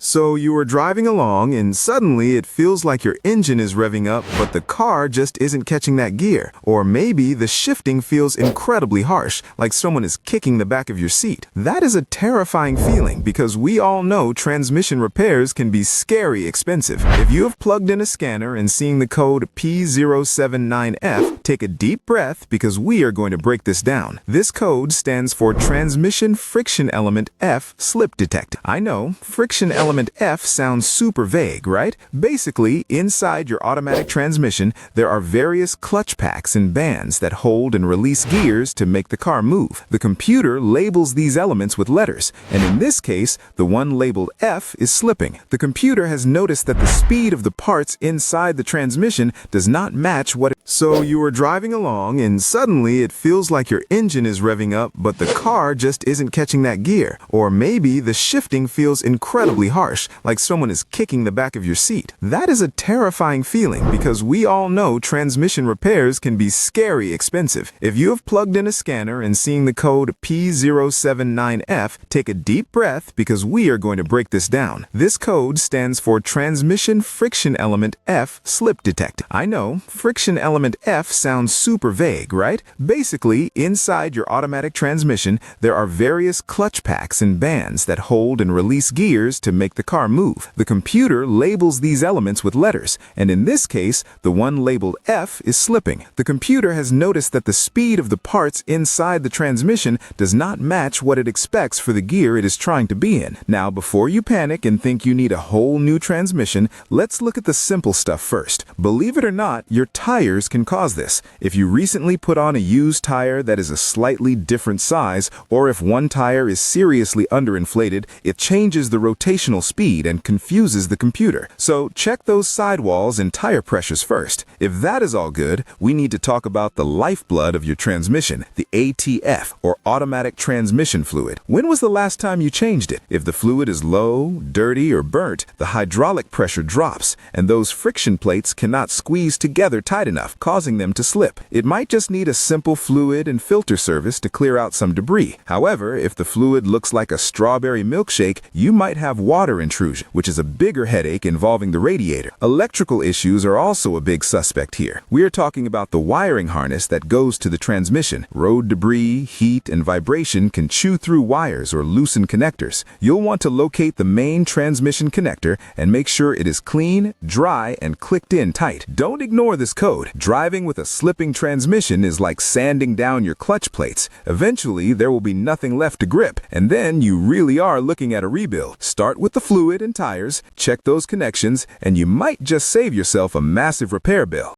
So you are driving along and suddenly it feels like your engine is revving up, but the car just isn't catching that gear. Or maybe the shifting feels incredibly harsh, like someone is kicking the back of your seat. That is a terrifying feeling because we all know transmission repairs can be scary expensive. If you have plugged in a scanner and seeing the code P079F, take a deep breath because we are going to break this down. This code stands for Transmission Friction Element F Slip Detect. I know, friction element F sounds super vague, right? Basically, inside your automatic transmission, there are various clutch packs and bands that hold and release gears to make the car move. The computer labels these elements with letters, and in this case, the one labeled F is slipping. The computer has noticed that the speed of the parts inside the transmission does not match what it... So you are driving along and suddenly it feels like your engine is revving up, but the car just isn't catching that gear. Or maybe the shifting feels incredibly harsh, like someone is kicking the back of your seat. That is a terrifying feeling because we all know transmission repairs can be scary expensive. If you have plugged in a scanner and seeing the code P079F, take a deep breath because we are going to break this down. This code stands for Transmission Friction Element F Slip Detect. I know, friction element F sounds super vague, right? Basically, inside your automatic transmission, there are various clutch packs and bands that hold and release gears to make the car move. The computer labels these elements with letters, and in this case, the one labeled F is slipping. The computer has noticed that the speed of the parts inside the transmission does not match what it expects for the gear it is trying to be in. Now, before you panic and think you need a whole new transmission, let's look at the simple stuff first. Believe it or not, your tires can cause this. If you recently put on a used tire that is a slightly different size, or if one tire is seriously underinflated, it changes the rotational speed and confuses the computer. So check those sidewalls and tire pressures first. If that is all good, we need to talk about the lifeblood of your transmission, the ATF, or automatic transmission fluid. When was the last time you changed it? If the fluid is low, dirty, or burnt, the hydraulic pressure drops, and those friction plates cannot squeeze together tight enough, causing them to slip. It might just need a simple fluid and filter service to clear out some debris. However, if the fluid looks like a strawberry milkshake, you might have water intrusion, which is a bigger headache involving the radiator. Electrical issues are also a big suspect here. We are talking about the wiring harness that goes to the transmission. Road debris, heat, and vibration can chew through wires or loosen connectors. You'll want to locate the main transmission connector and make sure it is clean, dry, and clicked in tight. Don't ignore this code. Driving with a slipping transmission is like sanding down your clutch plates. Eventually, there will be nothing left to grip, and then you really are looking at a rebuild. Start with the fluid and tires, check those connections, and you might just save yourself a massive repair bill.